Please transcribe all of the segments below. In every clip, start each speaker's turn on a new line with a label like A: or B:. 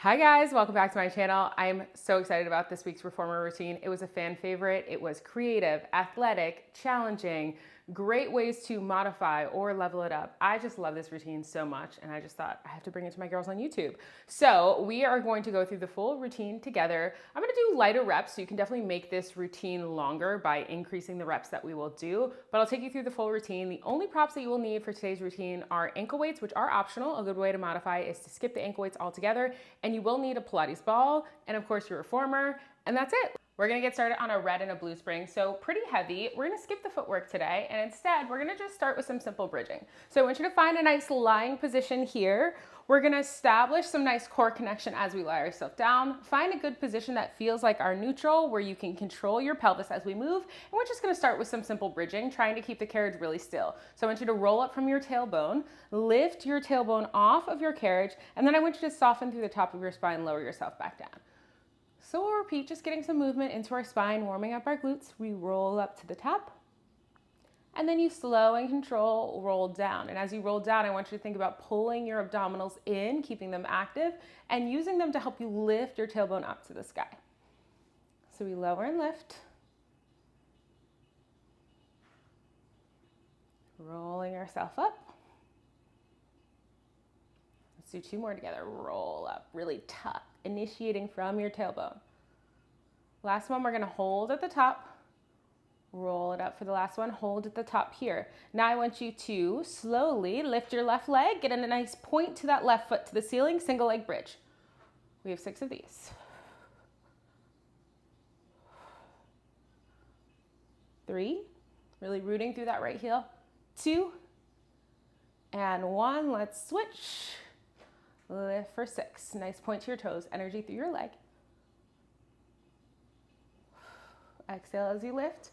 A: Hi guys, welcome back to my channel. I'm so excited about this week's reformer routine. It was a fan favorite. It was creative, athletic, challenging, great ways to modify or level it up. I just love this routine so much, and I just thought I have to bring it to my girls on YouTube. So we are going to go through the full routine together. I'm gonna do lighter reps, so you can definitely make this routine longer by increasing the reps that we will do, but I'll take you through the full routine. The only props that you will need for today's routine are ankle weights, which are optional. A good way to modify is to skip the ankle weights altogether, and you will need a Pilates ball, and of course your reformer, and that's it. We're gonna get started on a red and a blue spring, so pretty heavy. We're gonna skip the footwork today, and instead we're gonna just start with some simple bridging. So I want you to find a nice lying position here. We're gonna establish some nice core connection as we lie ourselves down. Find a good position that feels like our neutral, where you can control your pelvis as we move, and we're just gonna start with some simple bridging, trying to keep the carriage really still. So I want you to roll up from your tailbone, lift your tailbone off of your carriage, and then I want you to soften through the top of your spine, lower yourself back down. So we'll repeat, just getting some movement into our spine, warming up our glutes. We roll up to the top, and then you slow and control roll down. And as you roll down, I want you to think about pulling your abdominals in, keeping them active, and using them to help you lift your tailbone up to the sky. So we lower and lift. Rolling ourselves up. Let's do two more together. Roll up, really tough, initiating from your tailbone. Last one, we're gonna hold at the top, roll it up for the last one, hold at the top here. Now I want you to slowly lift your left leg, get in a nice point to that left foot to the ceiling, single leg bridge. We have 6 of these. 3, really rooting through that right heel. 2, and 1, let's switch. Lift for 6, nice point to your toes, energy through your leg. Exhale as you lift,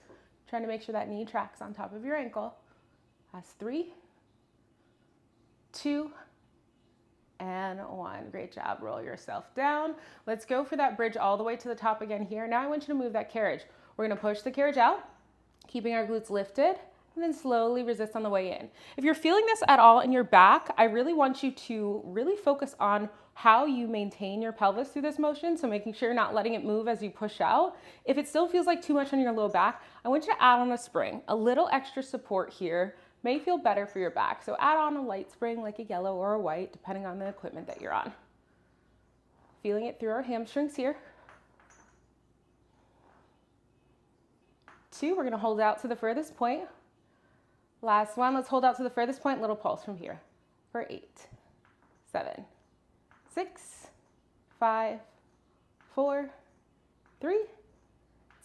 A: trying to make sure that knee tracks on top of your ankle. That's 3, 2, and 1. Great job, roll yourself down. Let's go for that bridge all the way to the top again here. Now I want you to move that carriage. We're gonna push the carriage out, keeping our glutes lifted, and then slowly resist on the way in. If you're feeling this at all in your back, I really want you to really focus on how you maintain your pelvis through this motion, so making sure you're not letting it move as you push out. If it still feels like too much on your low back, I want you to add on a spring. A little extra support here may feel better for your back, so add on a light spring like a yellow or a white, depending on the equipment that you're on. Feeling it through our hamstrings here. 2, we're gonna hold out to the furthest point. Last one, let's hold out to the furthest point, little pulse from here for 8, 7, 6, 5, 4, 3,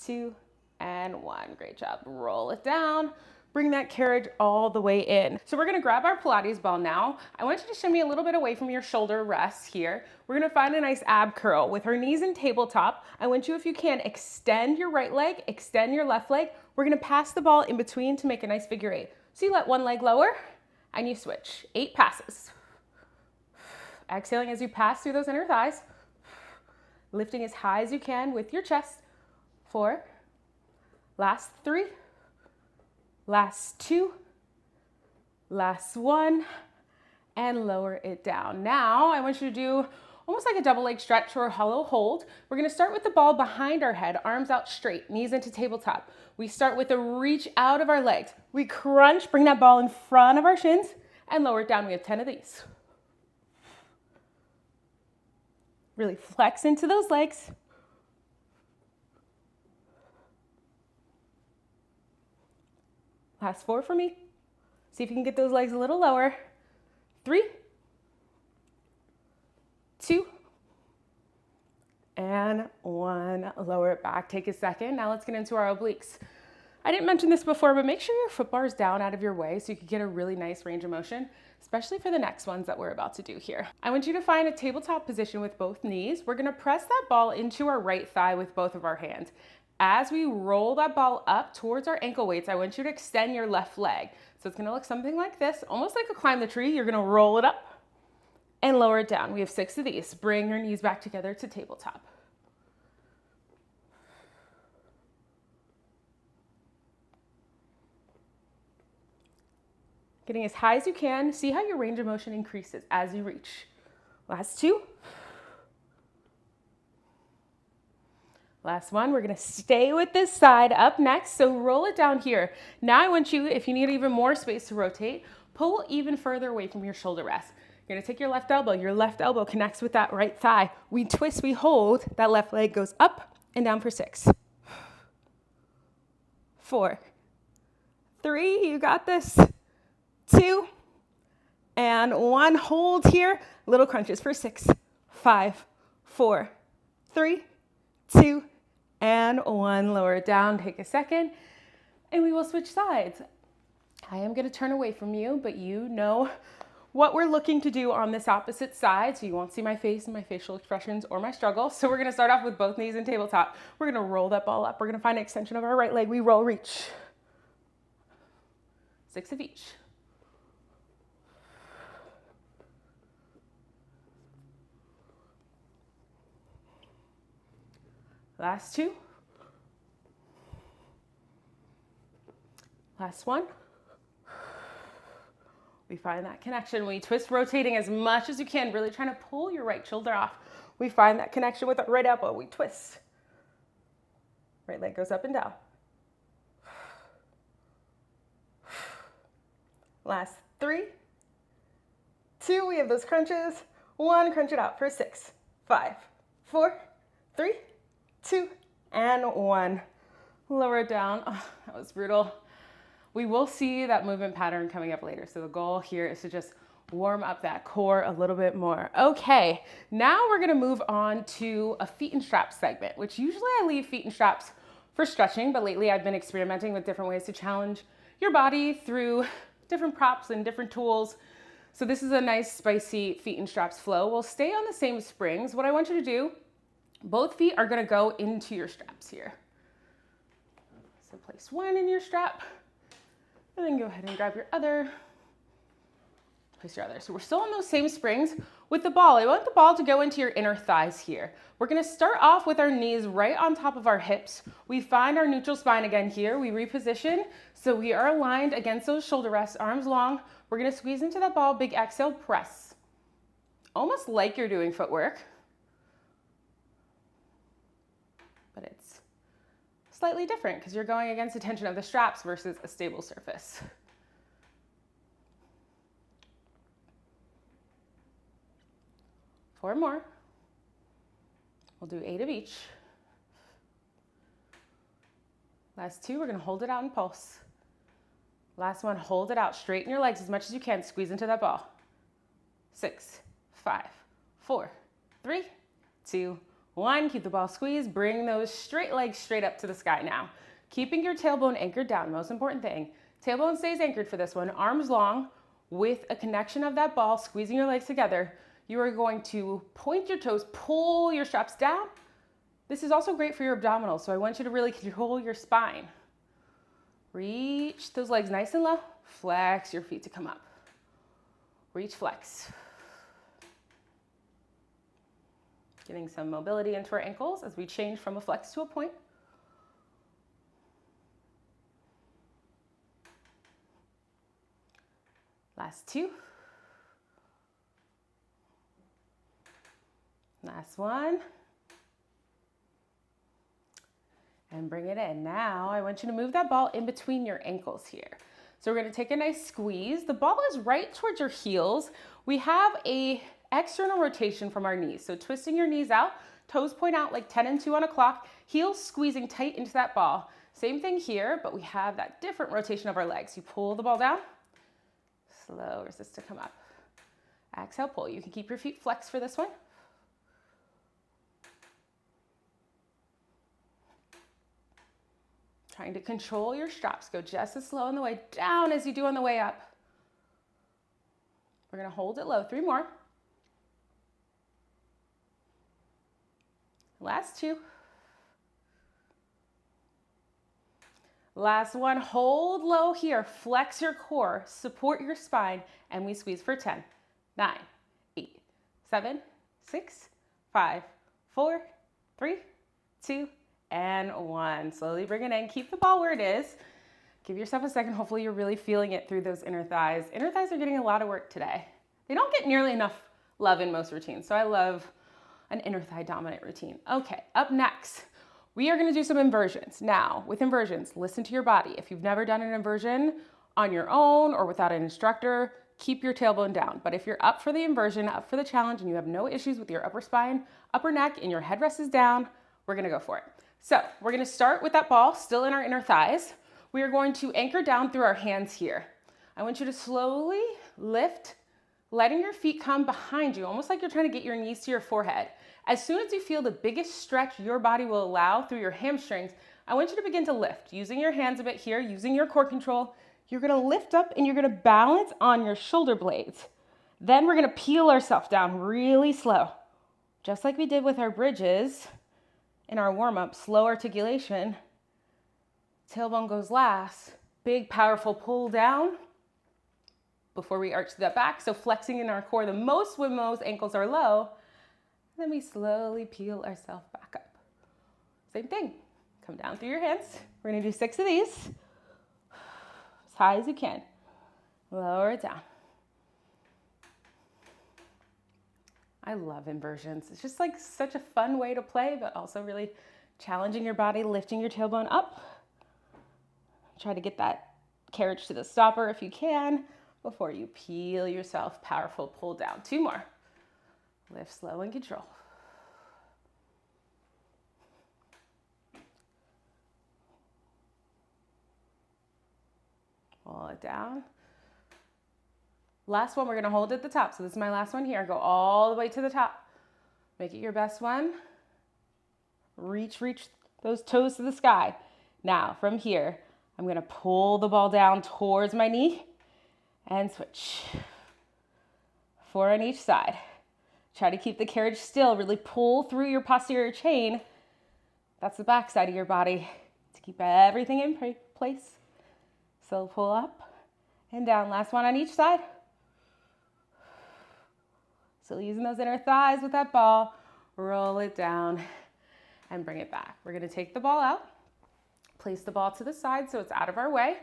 A: 2, and 1. Great job. Roll it down. Bring that carriage all the way in. So we're gonna grab our Pilates ball now. I want you to shimmy a little bit away from your shoulder rest here. We're gonna find a nice ab curl with our knees in tabletop. I want you, if you can, extend your right leg, extend your left leg. We're gonna pass the ball in between to make a nice figure 8. So you let one leg lower and you switch. 8 passes. Exhaling as you pass through those inner thighs. Lifting as high as you can with your chest. 4. Last 3. Last 2. Last 1. And lower it down. Now I want you to do almost like a double leg stretch or a hollow hold. We're gonna start with the ball behind our head, arms out straight, knees into tabletop. We start with a reach out of our legs. We crunch, bring that ball in front of our shins and lower it down. We have 10 of these. Really flex into those legs. Last 4 for me. See if you can get those legs a little lower. 3, 2, and 1. Lower it back. Take a second. Now let's get into our obliques. I didn't mention this before, but make sure your foot bar is down out of your way so you can get a really nice range of motion, especially for the next ones that we're about to do here. I want you to find a tabletop position with both knees. We're gonna press that ball into our right thigh with both of our hands. As we roll that ball up towards our ankle weights, I want you to extend your left leg. So it's gonna look something like this, almost like a climb the tree. You're gonna roll it up and lower it down. We have 6 of these. Bring your knees back together to tabletop. Getting as high as you can. See how your range of motion increases as you reach. Last 2. Last one, we're gonna stay with this side up next, so roll it down here. Now I want you, if you need even more space to rotate, pull even further away from your shoulder rest. You're gonna take your left elbow connects with that right thigh. We twist, we hold, that left leg goes up and down for 6, 4, 3, you got this, 2, and 1, hold here, little crunches for 6, 5, 4, 3, 2, and 1, lower it down, take a second, and we will switch sides. I am gonna turn away from you, but you know what we're looking to do on this opposite side, so you won't see my face and my facial expressions or my struggle. So we're gonna start off with both knees in tabletop. We're gonna roll that ball up. We're gonna find an extension of our right leg. We roll, reach. 6 of each. Last 2. Last 1. We find that connection. We twist, rotating as much as you can, really trying to pull your right shoulder off. We find that connection with our right elbow. We twist. Right leg goes up and down. Last 3, 2, we have those crunches. 1, crunch it out for 6, 5, 4, 3, 2, and 1. Lower it down. Oh, that was brutal. We will see that movement pattern coming up later. So the goal here is to just warm up that core a little bit more. Okay, now we're gonna move on to a feet and straps segment, which usually I leave feet and straps for stretching, but lately I've been experimenting with different ways to challenge your body through different props and different tools. So this is a nice spicy feet and straps flow. We'll stay on the same springs. What I want you to do, both feet are gonna go into your straps here. So place one in your strap, and then go ahead and grab your other, place your other. So we're still on those same springs. With the ball, I want the ball to go into your inner thighs here. We're gonna start off with our knees right on top of our hips. We find our neutral spine again here. We reposition, so we are aligned against those shoulder rests, arms long. We're gonna squeeze into that ball, big exhale, press. Almost like you're doing footwork, but it's slightly different because you're going against the tension of the straps versus a stable surface. Four more. We'll do 8 of each. Last 2, we're gonna hold it out and pulse. Last one, hold it out, straighten your legs as much as you can, squeeze into that ball. 6, 5, 4, 3, 2, 1, keep the ball squeezed, bring those straight legs straight up to the sky now. Keeping your tailbone anchored down, most important thing. Tailbone stays anchored for this one, arms long, with a connection of that ball, squeezing your legs together. You are going to point your toes, pull your straps down. This is also great for your abdominals, so I want you to really control your spine. Reach those legs nice and low, flex your feet to come up. Reach, flex. Getting some mobility into our ankles as we change from a flex to a point. Last 2. Last one. And bring it in. Now I want you to move that ball in between your ankles here. So we're gonna take a nice squeeze. The ball is right towards your heels. We have a external rotation from our knees. So twisting your knees out, toes point out like 10 and 2 on a clock, heels squeezing tight into that ball. Same thing here, but we have that different rotation of our legs. You pull the ball down, slow, resist to come up. Exhale, pull. You can keep your feet flexed for this one. Trying to control your straps. Go just as slow on the way down as you do on the way up. We're gonna hold it low. 3 more. Last 2. Last one, hold low here. Flex your core, support your spine, and we squeeze for 10, 9, 8, 7, 6, 5, 4, 3, 2, and 1. Slowly bring it in. Keep the ball where it is. Give yourself a second. Hopefully you're really feeling it through those inner thighs. Inner thighs are getting a lot of work today. They don't get nearly enough love in most routines, so I love an inner thigh dominant routine. Okay, up next, We are gonna do some inversions. Now, with inversions, listen to your body. If you've never done an inversion on your own or without an instructor, keep your tailbone down. But if you're up for the inversion, up for the challenge, and you have no issues with your upper spine, upper neck, and your headrest is down, we're gonna go for it. So we're gonna start with that ball still in our inner thighs. We are going to anchor down through our hands here. I want you to slowly lift, letting your feet come behind you, almost like you're trying to get your knees to your forehead. As soon as you feel the biggest stretch your body will allow through your hamstrings, I want you to begin to lift, using your hands a bit here, using your core control. You're gonna lift up and you're gonna balance on your shoulder blades. Then we're gonna peel ourselves down really slow. Just like we did with our bridges in our warm-up, slow articulation. Tailbone goes last. Big, powerful pull down before we arch that back. So flexing in our core the most when most ankles are low. Then we slowly peel ourselves back up. Same thing. Come down through your hands. We're gonna do 6 of these. As high as you can. Lower it down. I love inversions. It's just like such a fun way to play, but also really challenging your body, lifting your tailbone up. Try to get that carriage to the stopper if you can before you peel yourself. Powerful pull down. 2 more. Lift slow and control. Pull it down. Last one, we're gonna hold at the top. So this is my last one here. Go all the way to the top. Make it your best one. Reach those toes to the sky. Now, from here, I'm gonna pull the ball down towards my knee and switch. 4 on each side. Try to keep the carriage still. Really pull through your posterior chain. That's the back side of your body to keep everything in place. So pull up and down. Last one on each side. Still using those inner thighs with that ball. Roll it down and bring it back. We're gonna take the ball out. Place the ball to the side so it's out of our way.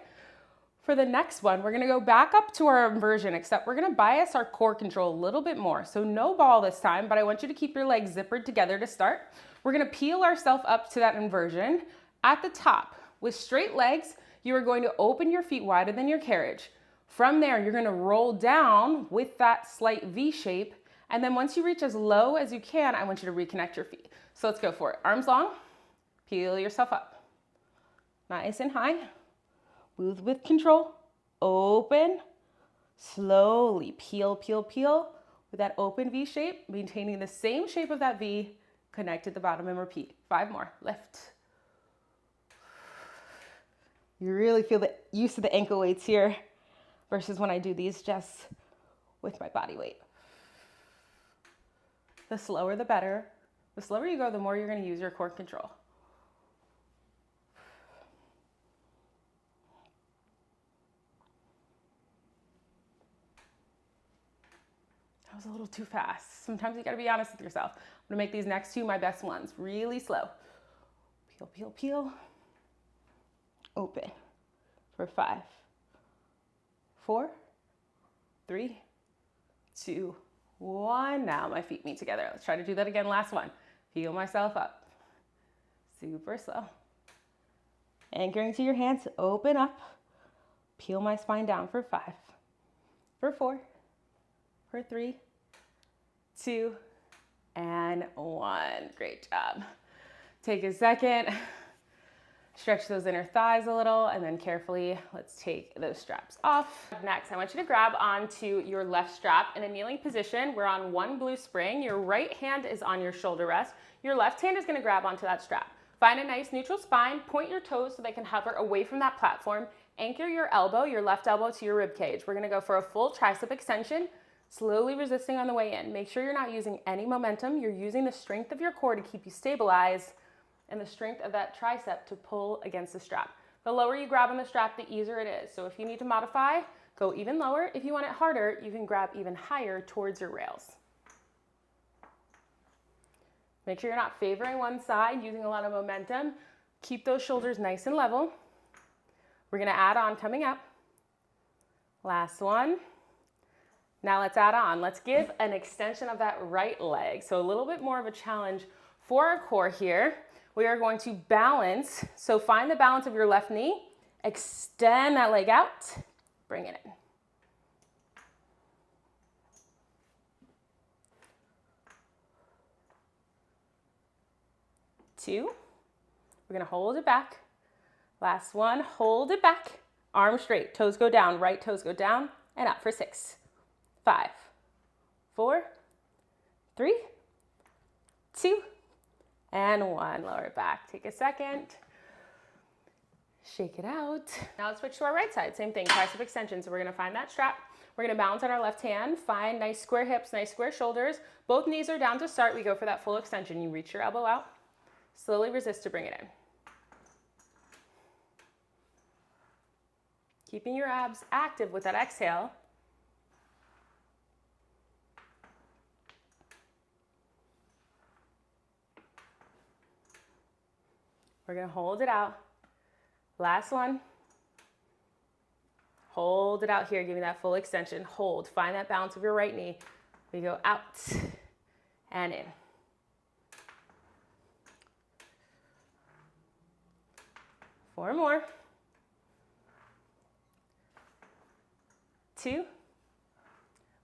A: For the next one, we're gonna go back up to our inversion, except we're gonna bias our core control a little bit more. So no ball this time, but I want you to keep your legs zippered together to start. We're gonna peel ourselves up to that inversion. At the top, with straight legs, you are going to open your feet wider than your carriage. From there, you're gonna roll down with that slight V shape. And then once you reach as low as you can, I want you to reconnect your feet. So let's go for it. Arms long, peel yourself up. Nice and high. Move with control. Open. Slowly peel, peel, peel with that open V shape, maintaining the same shape of that V. Connect at the bottom and repeat. 5 more. Lift. You really feel the use of the ankle weights here versus when I do these just with my body weight. The slower, the better. The slower you go, the more you're going to use your core control. That was a little too fast. Sometimes you got to be honest with yourself. I'm going to make these next 2 my best ones. Really slow. Peel, peel, peel. Open for 5, 4, 3, 2, 1. Now my feet meet together. Let's try to do that again. Last one. Peel myself up. Super slow. Anchoring to your hands. Open up. Peel my spine down for 5, for 4, for 3, 2, and 1. Great job. Take a second. Stretch those inner thighs a little, and then carefully, let's take those straps off. Next, I want you to grab onto your left strap in a kneeling position. We're on 1 blue spring. Your right hand is on your shoulder rest. Your left hand is gonna grab onto that strap. Find a nice neutral spine, point your toes so they can hover away from that platform. Anchor your elbow, your left elbow to your rib cage. We're gonna go for a full tricep extension, slowly resisting on the way in. Make sure you're not using any momentum. You're using the strength of your core to keep you stabilized and the strength of that tricep to pull against the strap. The lower you grab on the strap, the easier it is. So if you need to modify, go even lower. If you want it harder, you can grab even higher towards your rails. Make sure you're not favoring one side, using a lot of momentum. Keep those shoulders nice and level. We're gonna add on coming up. Last one. Now let's add on. Let's give an extension of that right leg. So a little bit more of a challenge for our core here. We are going to balance. So find the balance of your left knee, extend that leg out, bring it in. 2. We're gonna hold it back. Last one, hold it back. Arms straight, toes go down, right toes go down, and up for 6, 5, 4, 3, 2, and 1. Lower it back. Take a second. Shake it out. Now let's switch to our right side. Same thing, tricep extension. So we're gonna find that strap. We're gonna balance on our left hand. Find nice square hips, nice square shoulders. Both knees are down to start. We go for that full extension. You reach your elbow out. Slowly resist to bring it in. Keeping your abs active with that exhale. We're gonna hold it out. Last one. Hold it out here, give me that full extension. Hold, find that balance of your right knee. We go out and in. Four more. 2.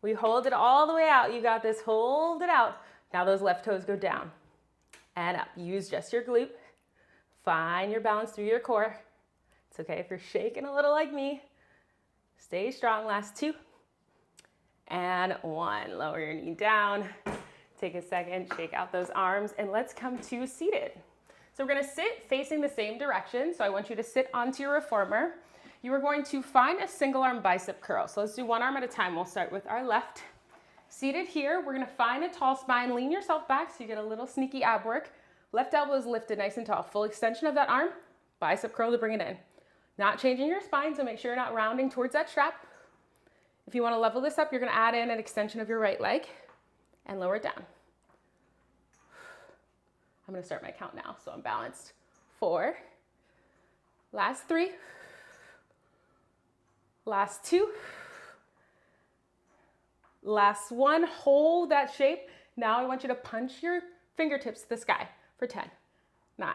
A: We hold it all the way out. You got this, hold it out. Now those left toes go down and up. Use just your glute. Find your balance through your core. It's okay if you're shaking a little like me. Stay strong, last 2. And 1, lower your knee down. Take a second, shake out those arms, and let's come to seated. So we're gonna sit facing the same direction. So I want you to sit onto your reformer. You are going to find a single arm bicep curl. So let's do one arm at a time. We'll start with our left. Seated here, we're gonna find a tall spine. Lean yourself back so you get a little sneaky ab work. Left elbow is lifted nice and tall. Full extension of that arm. Bicep curl to bring it in. Not changing your spine, so make sure you're not rounding towards that strap. If you wanna level this up, you're gonna add in an extension of your right leg and lower it down. I'm gonna start my count now, so I'm balanced. 4, last 3, last 2, last 1. Hold that shape. Now I want you to punch your fingertips to the sky for 10, 9,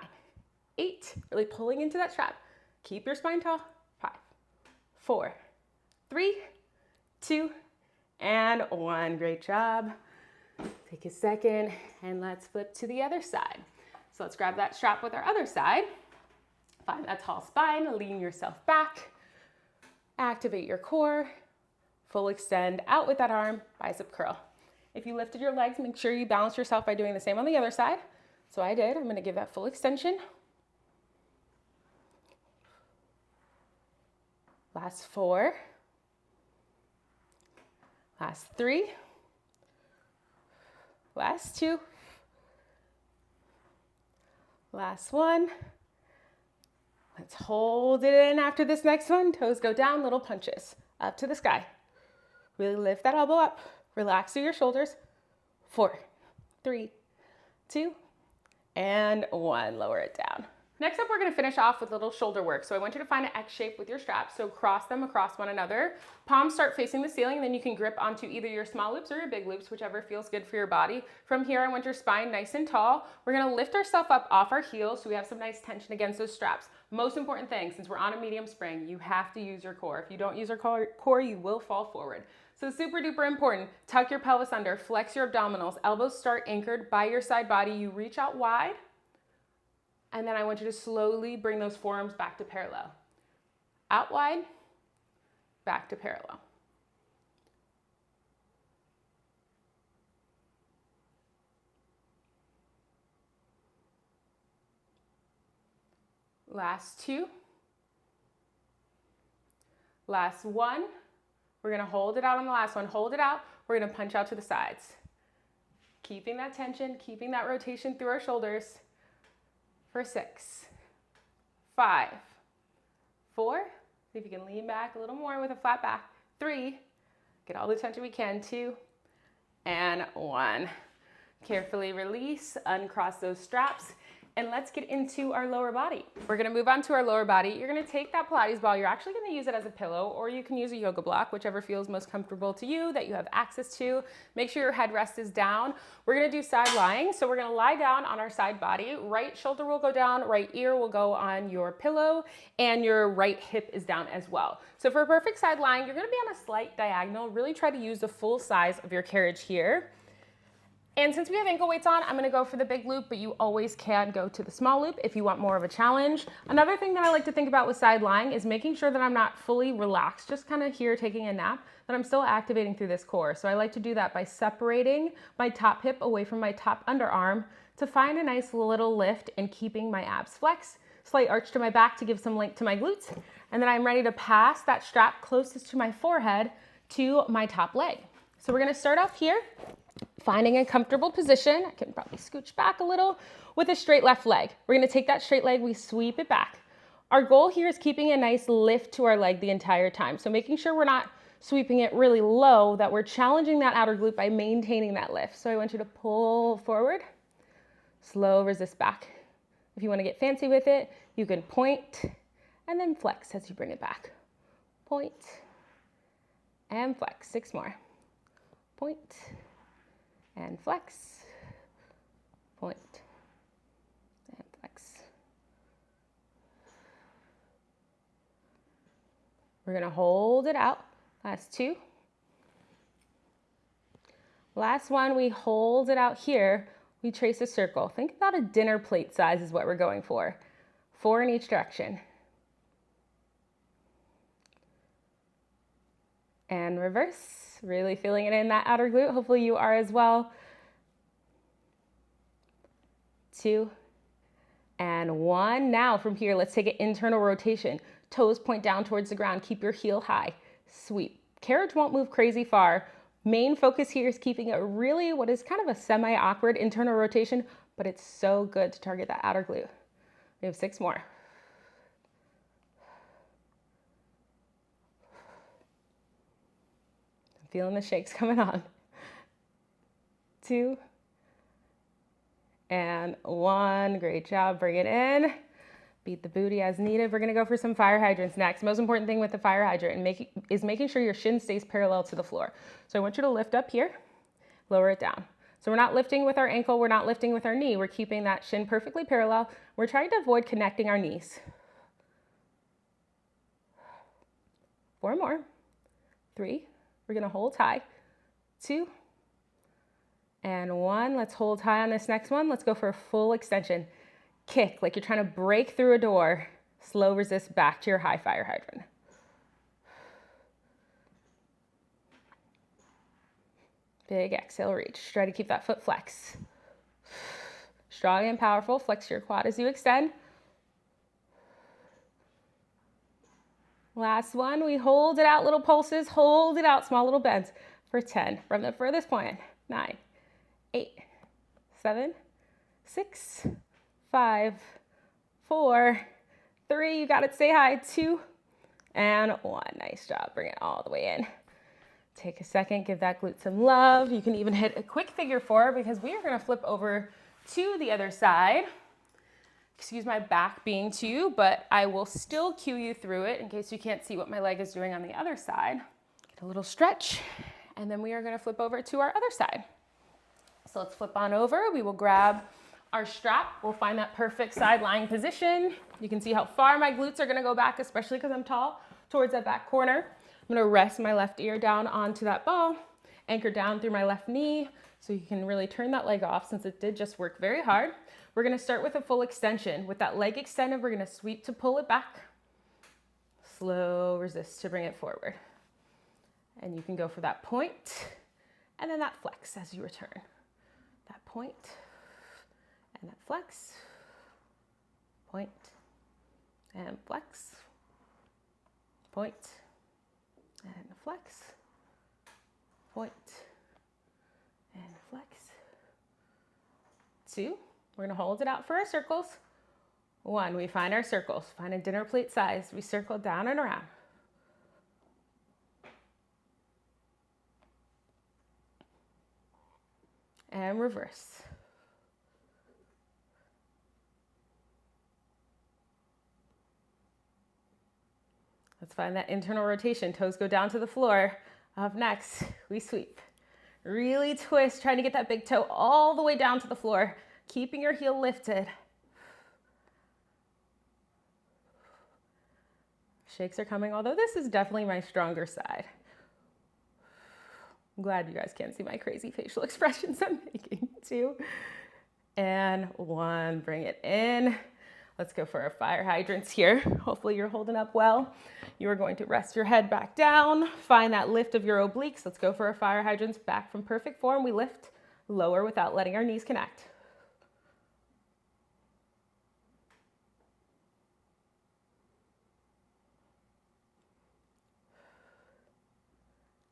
A: 8, really pulling into that strap. Keep your spine tall. 5, 4, 3, 2, and 1. Great job. Take a second and let's flip to the other side. So let's grab that strap with our other side. Find that tall spine, lean yourself back, activate your core, full extend out with that arm, bicep curl. If you lifted your legs, make sure you balance yourself by doing the same on the other side. So I did, I'm gonna give that full extension. Last 4, last 3, last 2, last 1. Let's hold it in after this next one. Toes go down, little punches up to the sky. Really lift that elbow up. Relax through your shoulders. 4, 3, 2, and 1. Lower it down. Next up, we're gonna finish off with a little shoulder work. So I want you to find an X shape with your straps. So cross them across one another. Palms start facing the ceiling, then you can grip onto either your small loops or your big loops, whichever feels good for your body. From here, I want your spine nice and tall. We're gonna lift ourselves up off our heels so we have some nice tension against those straps. Most important thing, since we're on a medium spring, you have to use your core. If you don't use your core, you will fall forward. So super duper important, tuck your pelvis under, flex your abdominals, elbows start anchored by your side body. You reach out wide, and then I want you to slowly bring those forearms back to parallel. Out wide, back to parallel. Last 2. Last 1. We're gonna hold it out on the last one. Hold it out. We're gonna punch out to the sides. Keeping that tension, keeping that rotation through our shoulders. For 6, 5, 4, see if you can lean back a little more with a flat back. 3, get all the tension we can. 2, and 1. Carefully release, uncross those straps, And let's get into our lower body. We're gonna move on to our lower body. You're gonna take that Pilates ball. You're actually gonna use it as a pillow, or you can use a yoga block, whichever feels most comfortable to you, that you have access to. Make sure your headrest is down. We're gonna do side lying. So we're gonna lie down on our side body. Right shoulder will go down, right ear will go on your pillow, and your right hip is down as well. So for a perfect side lying, you're gonna be on a slight diagonal. Really try to use the full size of your carriage here. And since we have ankle weights on, I'm gonna go for the big loop, but you always can go to the small loop if you want more of a challenge. Another thing that I like to think about with side lying is making sure that I'm not fully relaxed, just kind of here taking a nap, that I'm still activating through this core. So I like to do that by separating my top hip away from my top underarm to find a nice little lift and keeping my abs flexed. Slight arch to my back to give some length to my glutes. And then I'm ready to pass that strap closest to my forehead to my top leg. So we're gonna start off here, finding a comfortable position. I can probably scooch back a little with a straight left leg. We're gonna take that straight leg, we sweep it back. Our goal here is keeping a nice lift to our leg the entire time. So making sure we're not sweeping it really low, that we're challenging that outer glute by maintaining that lift. So I want you to pull forward, slow resist back. If you wanna get fancy with it, you can point and then flex as you bring it back. Point and flex, 6 more. Point and flex, point and flex. We're gonna hold it out, last 2. Last one, we hold it out here, we trace a circle. Think about a dinner plate size is what we're going for. 4 in each direction. And reverse, really feeling it in that outer glute. Hopefully you are as well. 2 and 1. Now from here, let's take an internal rotation. Toes point down towards the ground. Keep your heel high. Sweep. Carriage won't move crazy far. Main focus here is keeping it really what is kind of a semi-awkward internal rotation, but it's so good to target that outer glute. We have 6 more. Feeling the shakes coming on. 2 and 1. Great job. Bring it in. Beat the booty as needed. We're going to go for some fire hydrants next. Most important thing with the fire hydrant is making sure your shin stays parallel to the floor. So I want you to lift up here, lower it down. So we're not lifting with our ankle. We're not lifting with our knee. We're keeping that shin perfectly parallel. We're trying to avoid connecting our knees. 4 more. 3. We're gonna hold high, 2 and 1. Let's hold high on this next one. Let's go for a full extension. Kick like you're trying to break through a door. Slow resist back to your high fire hydrant. Big exhale, reach. Try to keep that foot flexed. Strong and powerful. Flex your quad as you extend. Last one, we hold it out, little pulses, hold it out, small little bends for 10. From the furthest point, 9, 8, 7, 6, 5, 4, 3, you got it, stay high, 2, and 1. Nice job, bring it all the way in. Take a second, give that glute some love. You can even hit a quick figure 4 because we are gonna flip over to the other side. Excuse my back being to you, but I will still cue you through it in case you can't see what my leg is doing on the other side. Get a little stretch, and then we are gonna flip over to our other side. So let's flip on over. We will grab our strap. We'll find that perfect side lying position. You can see how far my glutes are gonna go back, especially because I'm tall, towards that back corner. I'm gonna rest my left ear down onto that ball, anchor down through my left knee, so you can really turn that leg off since it did just work very hard. We're gonna start with a full extension. With that leg extended, we're gonna sweep to pull it back. Slow resist to bring it forward. And you can go for that point and then that flex as you return. That point and that flex, point and flex, point and flex, point and flex. 2. We're gonna hold it out for our circles. 1, we find our circles. Find a dinner plate size. We circle down and around. And reverse. Let's find that internal rotation. Toes go down to the floor. Up next, we sweep. Really twist, trying to get that big toe all the way down to the floor, keeping your heel lifted. Shakes are coming, although this is definitely my stronger side. I'm glad you guys can't see my crazy facial expressions I'm making too. And 1, bring it in. Let's go for our fire hydrants here. Hopefully you're holding up well. You are going to rest your head back down. Find that lift of your obliques. Let's go for our fire hydrants back from perfect form. We lift lower without letting our knees connect.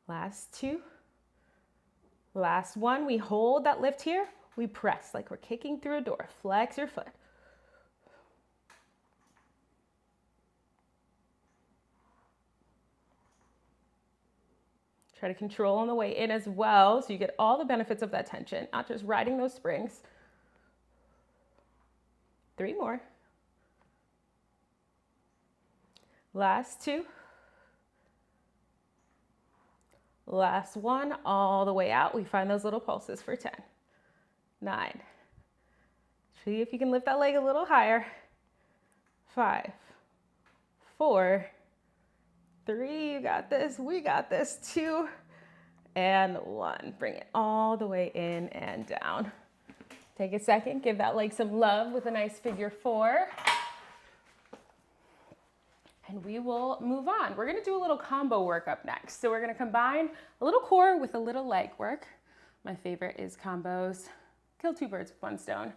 A: Last 2. Last 1. We hold that lift here. We press like we're kicking through a door. Flex your foot. Try to control on the way in as well, so you get all the benefits of that tension, not just riding those springs. 3 more. Last 2. Last 1, all the way out. We find those little pulses for 10, 9. See if you can lift that leg a little higher. 5, 4, 3, you got this, we got this, 2, and 1. Bring it all the way in and down. Take a second, give that leg some love with a nice figure 4. And we will move on. We're gonna do a little combo work up next. So we're gonna combine a little core with a little leg work. My favorite is combos. Kill 2 birds with 1 stone.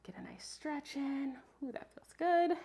A: Get a nice stretch in. Ooh, that feels good.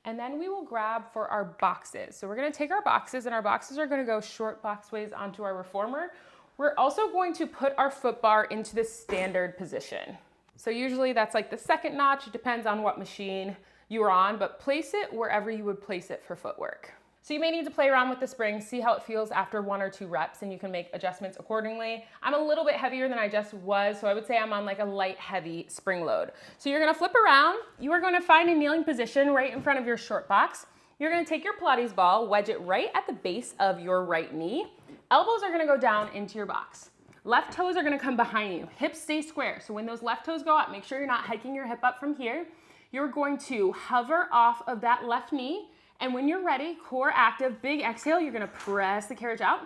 A: And then we will grab for our boxes. So we're gonna take our boxes, and our boxes are gonna go short boxways onto our reformer. We're also going to put our foot bar into the standard position. So usually that's like the 2nd notch. It depends on what machine you are on, but place it wherever you would place it for footwork. So you may need to play around with the springs, see how it feels after 1 or 2 reps, and you can make adjustments accordingly. I'm a little bit heavier than I just was, so I would say I'm on like a light, heavy spring load. So you're gonna flip around. You are gonna find a kneeling position right in front of your short box. You're gonna take your Pilates ball, wedge it right at the base of your right knee. Elbows are gonna go down into your box. Left toes are gonna come behind you. Hips stay square. So when those left toes go up, make sure you're not hiking your hip up from here. You're going to hover off of that left knee. And when you're ready, core active, big exhale, you're gonna press the carriage out.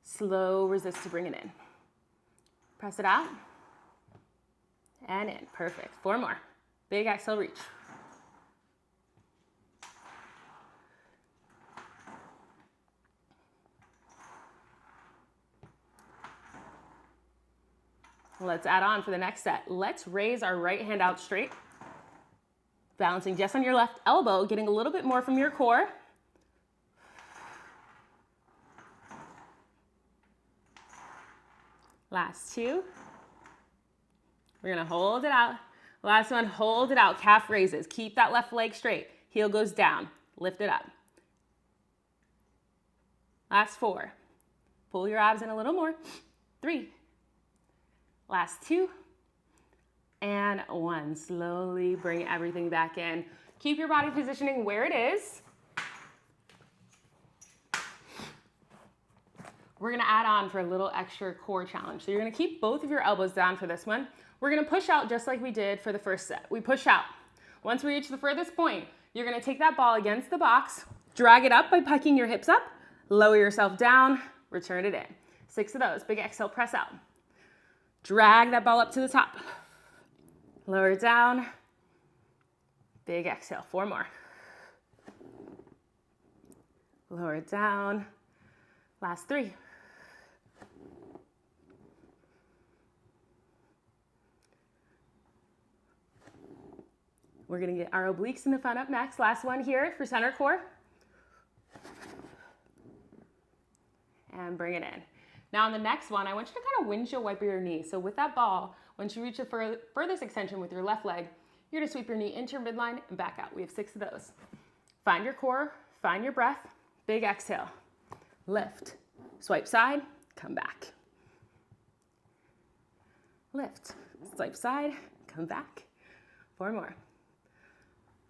A: Slow resist to bring it in. Press it out. And in, perfect. 4 more. Big exhale, reach. Let's add on for the next set. Let's raise our right hand out straight. Balancing just on your left elbow, getting a little bit more from your core. Last 2. We're gonna hold it out. Last one, hold it out. Calf raises. Keep that left leg straight. Heel goes down. Lift it up. Last 4. Pull your abs in a little more. 3. Last 2. And 1. Slowly bring everything back in. Keep your body positioning where it is. We're gonna add on for a little extra core challenge. So you're gonna keep both of your elbows down for this one. We're gonna push out just like we did for the first set. We push out. Once we reach the furthest point, you're gonna take that ball against the box, drag it up by pucking your hips up, lower yourself down, return it in. 6 of those. Big exhale, press out. Drag that ball up to the top. Lower it down. Big exhale. 4 more. Lower it down. Last 3. We're gonna get our obliques in the front up next. Last one here for center core. And bring it in. Now on the next one, I want you to kind of windshield wiper your knee. So with that ball, once you reach the furthest extension with your left leg, you're gonna sweep your knee into your midline and back out. We have 6 of those. Find your core, find your breath, big exhale. Lift, swipe side, come back. Lift, swipe side, come back. 4 more.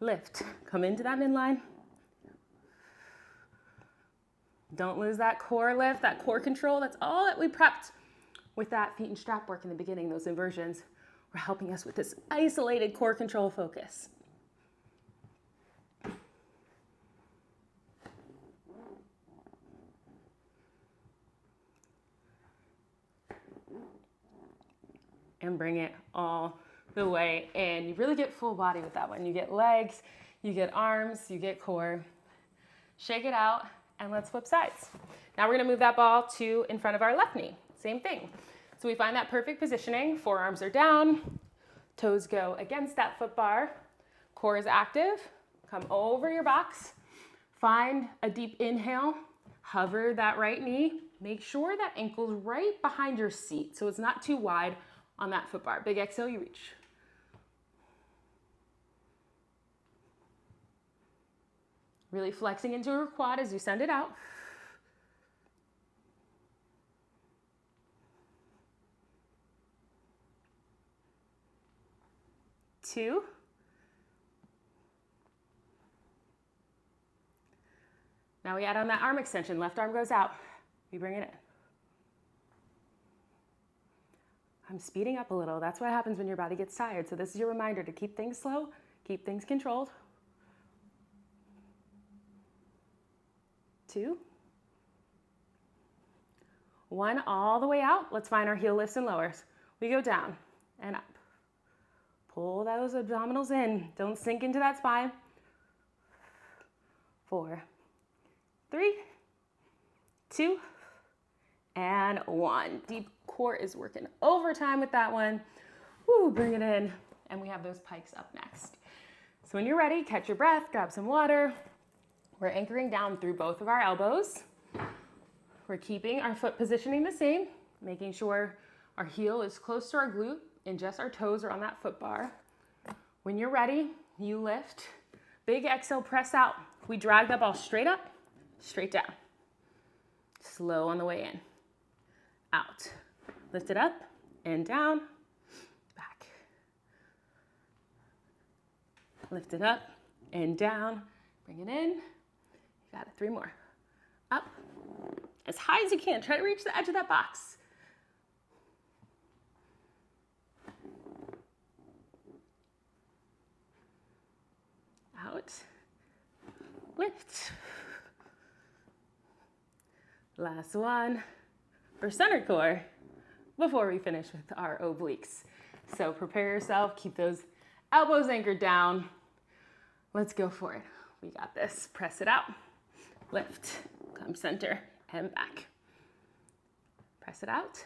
A: lift, come into that midline. Don't lose that core lift, that core control. That's all that we prepped with that feet and strap work in the beginning. Those inversions were helping us with this isolated core control focus. And bring it all the way in. You really get full body with that one. You get legs, you get arms, you get core. Shake it out, and let's flip sides. Now we're gonna move that ball to in front of our left knee. Same thing. So we find that perfect positioning. Forearms are down, toes go against that foot bar, core is active. Come over your box, find a deep inhale, hover that right knee. Make sure that ankle's right behind your seat so it's not too wide on that foot bar. Big exhale, you reach. Really flexing into your quad as you send it out. Two. Now we add on that arm extension. Left arm goes out. We bring it in. I'm speeding up a little. That's what happens when your body gets tired. So this is your reminder to keep things slow, keep things controlled. 2. 1, all the way out. Let's find our heel lifts and lowers. We go down and up. Pull those abdominals in. Don't sink into that spine. 4, 3, 2, and 1. Deep core is working overtime with that one. Woo, bring it in. And we have those pikes up next. So when you're ready, catch your breath, grab some water. We're anchoring down through both of our elbows. We're keeping our foot positioning the same, making sure our heel is close to our glute and just our toes are on that foot bar. When you're ready, you lift. Big exhale, press out. We drag that ball straight up, straight down. Slow on the way in. Out. Lift it up and down, back. Lift it up and down. Bring it in. You got it. 3 more. Up. As high as you can. Try to reach the edge of that box. Out. Lift. Last one for center core before we finish with our obliques. So prepare yourself. Keep those elbows anchored down. Let's go for it. We got this. Press it out. Lift. Come center and back. Press it out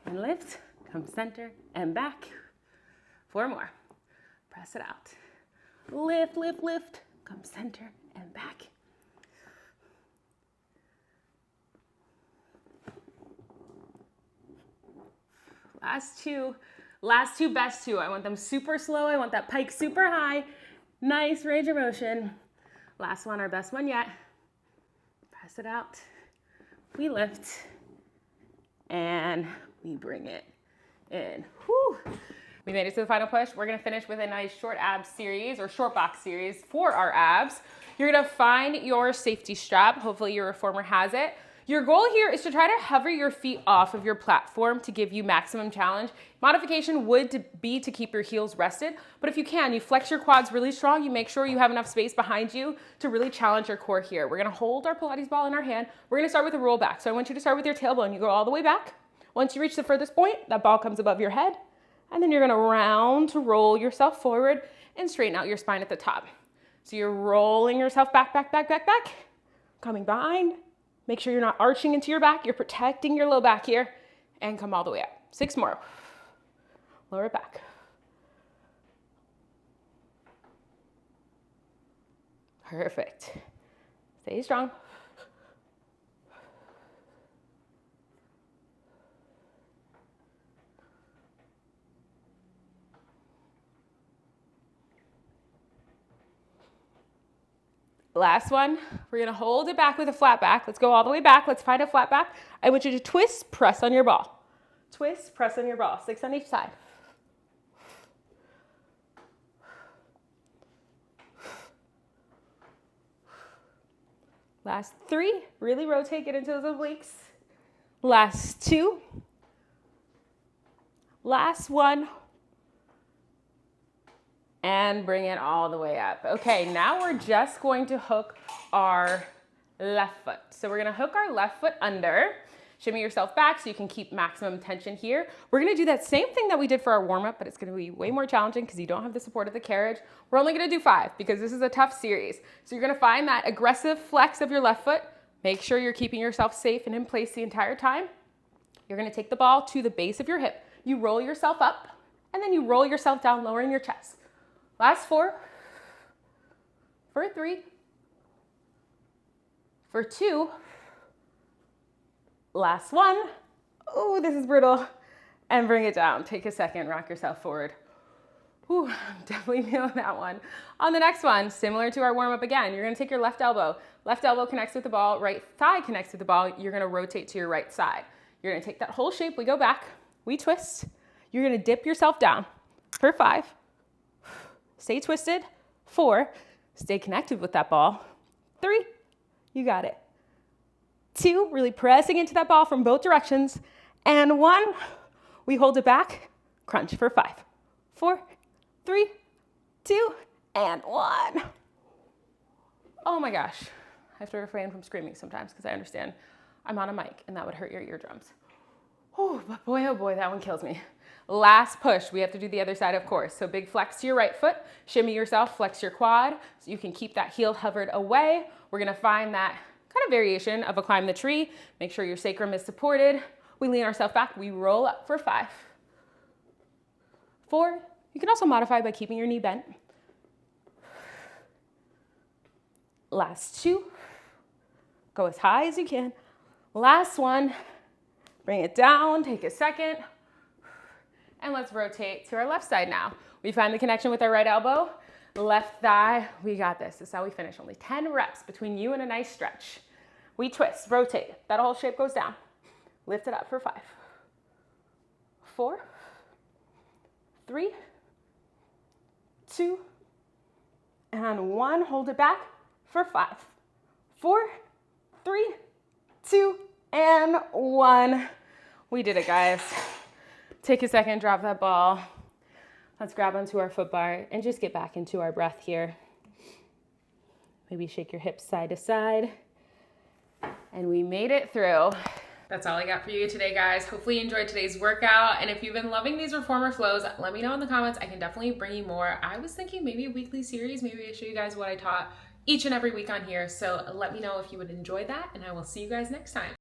A: and lift. Come center and back. 4 more. Press it out. Lift, lift, lift. Come center and back. Last two, best 2. I want them super slow. I want that pike super high. Nice range of motion. Last one, our best one yet. Press it out. We lift and we bring it in. Whew. We made it to the final push. We're gonna finish with a nice short abs series or short box series for our abs. You're gonna find your safety strap. Hopefully your reformer has it. Your goal here is to try to hover your feet off of your platform to give you maximum challenge. Modification would be to keep your heels rested, but if you can, you flex your quads really strong, you make sure you have enough space behind you to really challenge your core here. We're gonna hold our Pilates ball in our hand. We're gonna start with a roll back. So I want you to start with your tailbone. You go all the way back. Once you reach the furthest point, that ball comes above your head, and then you're gonna round to roll yourself forward and straighten out your spine at the top. So you're rolling yourself back, back, back, back, back, coming behind. Make sure you're not arching into your back. You're protecting your low back here. And come all the way up. 6 more. Lower it back. Perfect. Stay strong. Last one, we're gonna hold it back with a flat back. Let's go all the way back. Let's find a flat back. I want you to twist, press on your ball. Twist, press on your ball. 6 on each side. Last 3, really rotate, get into those obliques. Last 2. Last 1. And bring it all the way up. Okay, now we're just going to hook our left foot. So we're gonna hook our left foot under. Shimmy yourself back so you can keep maximum tension here. We're gonna do that same thing that we did for our warm-up, but it's gonna be way more challenging because you don't have the support of the carriage. We're only gonna do 5 because this is a tough series. So you're gonna find that aggressive flex of your left foot. Make sure you're keeping yourself safe and in place the entire time. You're gonna take the ball to the base of your hip. You roll yourself up and then you roll yourself down, lowering your chest. Last 4, for 3, for 2, last 1. Oh, this is brutal. And bring it down. Take a second, rock yourself forward. Ooh, definitely feeling that one. On the next one, similar to our warm-up again, you're gonna take your left elbow. Left elbow connects with the ball, right thigh connects with the ball. You're gonna rotate to your right side. You're gonna take that whole shape, we go back, we twist. You're gonna dip yourself down for 5. Stay twisted. 4, stay connected with that ball. 3, you got it. 2, really pressing into that ball from both directions. And 1, we hold it back, crunch for 5, 4, 3, 2, and 1. Oh my gosh. I have to refrain from screaming sometimes because I understand I'm on a mic and that would hurt your eardrums. Oh, but boy, oh boy, that one kills me. Last push, we have to do the other side, of course. So big flex to your right foot, shimmy yourself, flex your quad so you can keep that heel hovered away. We're gonna find that kind of variation of a climb the tree. Make sure your sacrum is supported. We lean ourselves back, we roll up for 5, 4. You can also modify by keeping your knee bent. Last 2, go as high as you can. Last 1, bring it down, take a second. And let's rotate to our left side now. We find the connection with our right elbow, left thigh. We got this. This is how we finish. Only 10 reps between you and a nice stretch. We twist, rotate. That whole shape goes down. Lift it up for 5, 4, 3, 2, and 1. Hold it back for 5, 4, 3, 2, and 1. We did it, guys. Take a second, drop that ball. Let's grab onto our foot bar and just get back into our breath here. Maybe shake your hips side to side. And we made it through. That's all I got for you today, guys. Hopefully you enjoyed today's workout. And if you've been loving these reformer flows, let me know in the comments. I can definitely bring you more. I was thinking maybe a weekly series. Maybe I show you guys what I taught each and every week on here. So let me know if you would enjoy that, and I will see you guys next time.